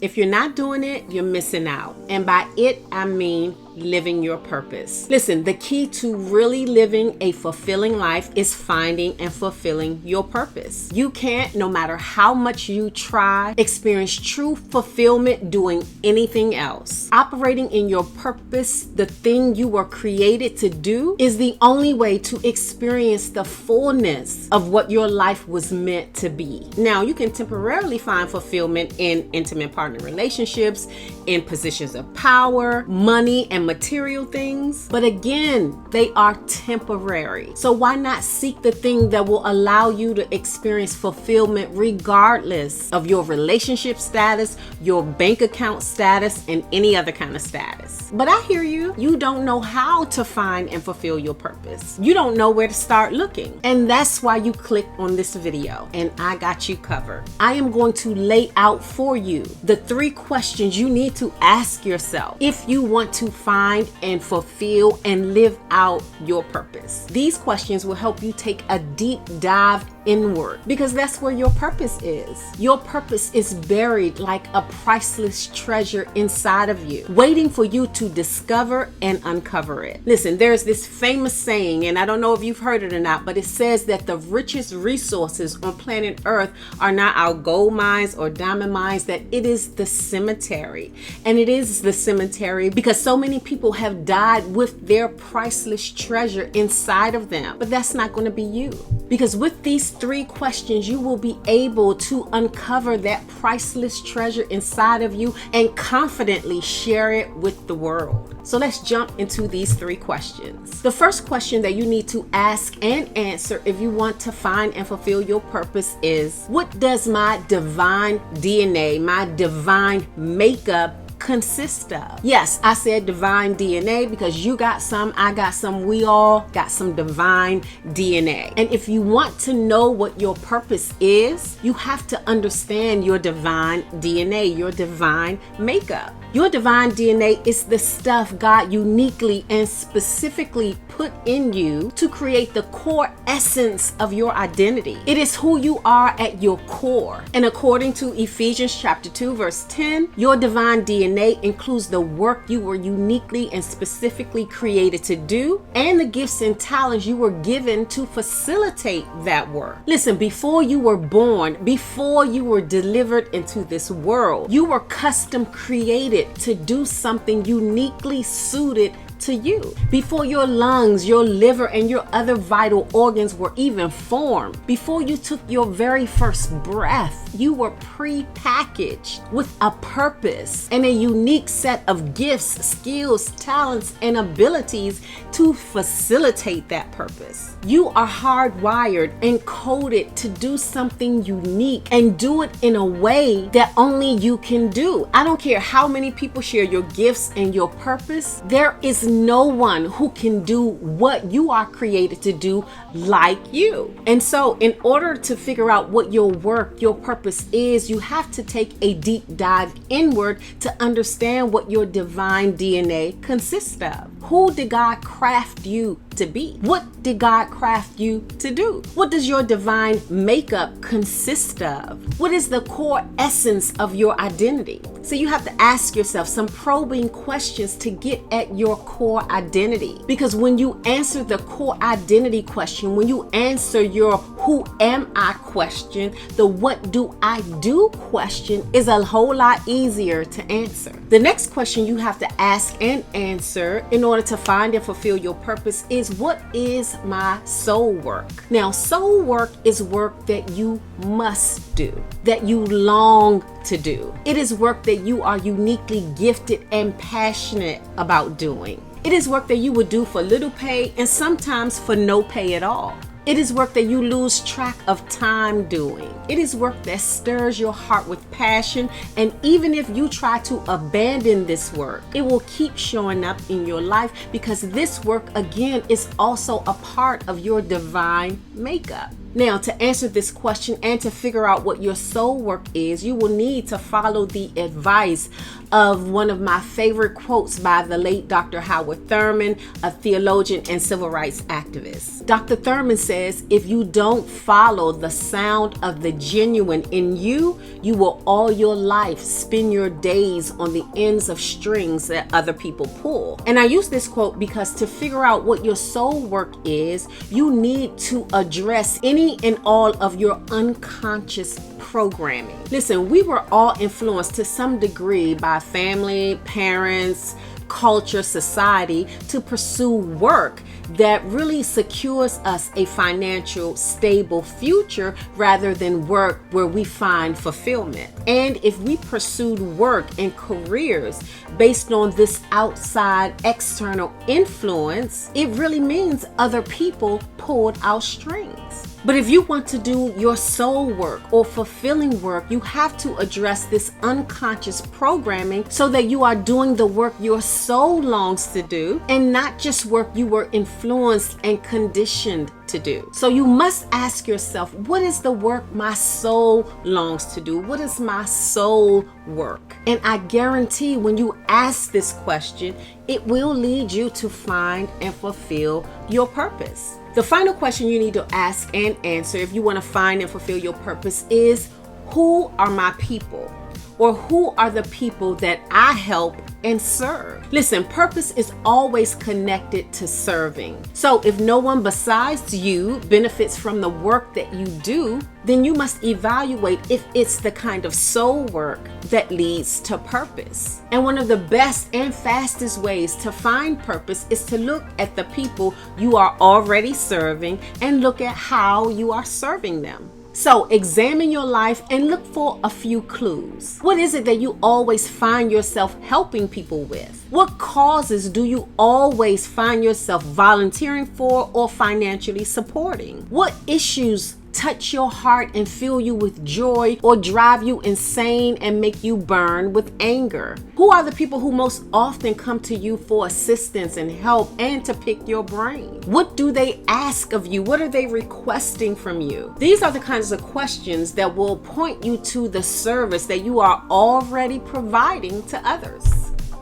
If you're not doing it, you're missing out. And by it, I mean living your purpose. Listen, the key to really living a fulfilling life is finding and fulfilling your purpose. You can't, no matter how much you try, experience true fulfillment doing anything else. Operating in your purpose, the thing you were created to do, is the only way to experience the fullness of what your life was meant to be. Now, you can temporarily find fulfillment in intimate partner relationships, in positions of power, money, and material things. But again, they are temporary. So why not seek the thing that will allow you to experience fulfillment regardless of your relationship status, your bank account status, and any other kind of status? But I hear you. You don't know how to find and fulfill your purpose. You don't know where to start looking. And that's why you click on this video, and I got you covered. I am going to lay out for you the 3 questions you need to ask yourself if you want to find and fulfill and live out your purpose. These questions will help you take a deep dive inward, because that's where your purpose is. Your purpose is buried like a priceless treasure inside of you, waiting for you to discover and uncover it. Listen, there's this famous saying, and I don't know if you've heard it or not, but it says that the richest resources on planet Earth are not our gold mines or diamond mines, that it is the cemetery. And it is the cemetery because so many people have died with their priceless treasure inside of them. But that's not going to be you, because with these 3 questions, you will be able to uncover that priceless treasure inside of you and confidently share it with the world. So let's jump into these 3 questions. The first question that you need to ask and answer if you want to find and fulfill your purpose is, what does my divine DNA, my divine makeup consist of? Yes, I said divine DNA because you got some, I got some, we all got some divine DNA. And if you want to know what your purpose is, you have to understand your divine DNA, your divine makeup. Your divine DNA is the stuff God uniquely and specifically put in you to create the core essence of your identity. It is who you are at your core. And according to Ephesians chapter 2, verse 10, your divine DNA includes the work you were uniquely and specifically created to do, and the gifts and talents you were given to facilitate that work. Listen, before you were born, before you were delivered into this world, you were custom created to do something uniquely suited to you. Before your lungs, your liver, and your other vital organs were even formed, before you took your very first breath, you were pre-packaged with a purpose and a unique set of gifts, skills, talents, and abilities to facilitate that purpose. You are hardwired and coded to do something unique and do it in a way that only you can do. I don't care how many people share your gifts and your purpose. There is no one who can do what you are created to do like you. And so in order to figure out what your work, your purpose is, you have to take a deep dive inward to understand what your divine DNA consists of. Who did God craft you to be? What did God craft you to do? What does your divine makeup consist of? What is the core essence of your identity? So you have to ask yourself some probing questions to get at your core identity. Because when you answer the core identity question, when you answer your who am I question, the what do I do question is a whole lot easier to answer. The next question you have to ask and answer in order to find and fulfill your purpose is, what is my soul work? Now, soul work is work that you must do, that you long to do. It is work that you are uniquely gifted and passionate about doing. It is work that you would do for little pay and sometimes for no pay at all. It is work that you lose track of time doing. It is work that stirs your heart with passion, and even if you try to abandon this work, it will keep showing up in your life because this work, again, is also a part of your divine makeup. Now, to answer this question and to figure out what your soul work is, you will need to follow the advice of one of my favorite quotes by the late Dr. Howard Thurman, a theologian and civil rights activist. Dr. Thurman says, if you don't follow the sound of the genuine in you, you will all your life spend your days on the ends of strings that other people pull. And I use this quote because to figure out what your soul work is, you need to address any and all of your unconscious programming. Listen, we were all influenced to some degree by family, parents, culture, society to pursue work that really secures us a financial stable future rather than work where we find fulfillment. And if we pursued work and careers based on this outside external influence, it really means other people pulled our strings. But if you want to do your soul work or fulfilling work, you have to address this unconscious programming so that you are doing the work your soul longs to do and not just work you were influenced and conditioned to do. So you must ask yourself, what is the work my soul longs to do? What is my soul work? And I guarantee when you ask this question, it will lead you to find and fulfill your purpose. The final question you need to ask and answer if you want to find and fulfill your purpose is, who are my people? Or who are the people that I help and serve? Listen, purpose is always connected to serving. So if no one besides you benefits from the work that you do, then you must evaluate if it's the kind of soul work that leads to purpose. And one of the best and fastest ways to find purpose is to look at the people you are already serving and look at how you are serving them. So examine your life and look for a few clues. What is it that you always find yourself helping people with? What causes do you always find yourself volunteering for or financially supporting? What issues touch your heart and fill you with joy or drive you insane and make you burn with anger? Who are the people who most often come to you for assistance and help and to pick your brain? What do they ask of you? What are they requesting from you? These are the kinds of questions that will point you to the service that you are already providing to others.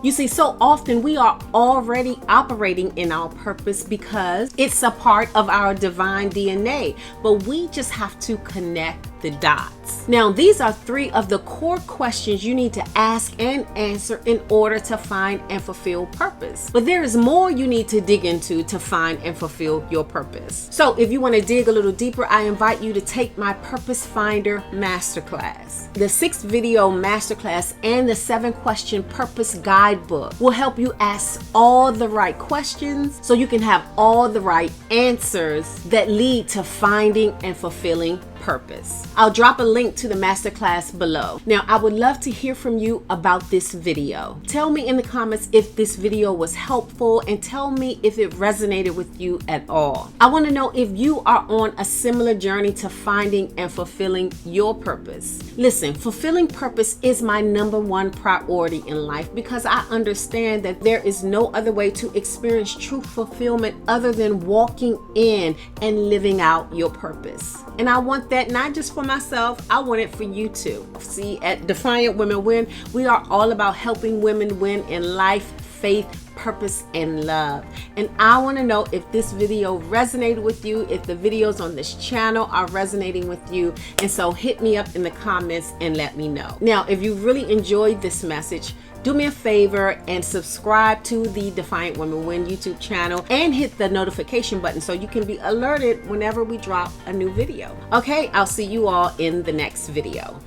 You see, so often we are already operating in our purpose because it's a part of our divine DNA, but we just have to connect the dots. Now, these are 3 of the core questions you need to ask and answer in order to find and fulfill purpose. But there is more you need to dig into to find and fulfill your purpose. So if you want to dig a little deeper, I invite you to take my Purpose Finder Masterclass. The 6 video masterclass and the 7-question purpose guidebook will help you ask all the right questions so you can have all the right answers that lead to finding and fulfilling purpose. I'll drop a link to the masterclass below. Now, I would love to hear from you about this video. Tell me in the comments if this video was helpful and tell me if it resonated with you at all. I want to know if you are on a similar journey to finding and fulfilling your purpose. Listen, fulfilling purpose is my #1 priority in life because I understand that there is no other way to experience true fulfillment other than walking in and living out your purpose. And I want that not just for myself, I want it for you too. See, at Defiant Women Win, we are all about helping women win in life, faith, purpose, and love. And I want to know if this video resonated with you, if the videos on this channel are resonating with you. And so hit me up in the comments and let me know. Now, if you really enjoyed this message, do me a favor and subscribe to the Defiant Women Win YouTube channel and hit the notification button so you can be alerted whenever we drop a new video. Okay, I'll see you all in the next video.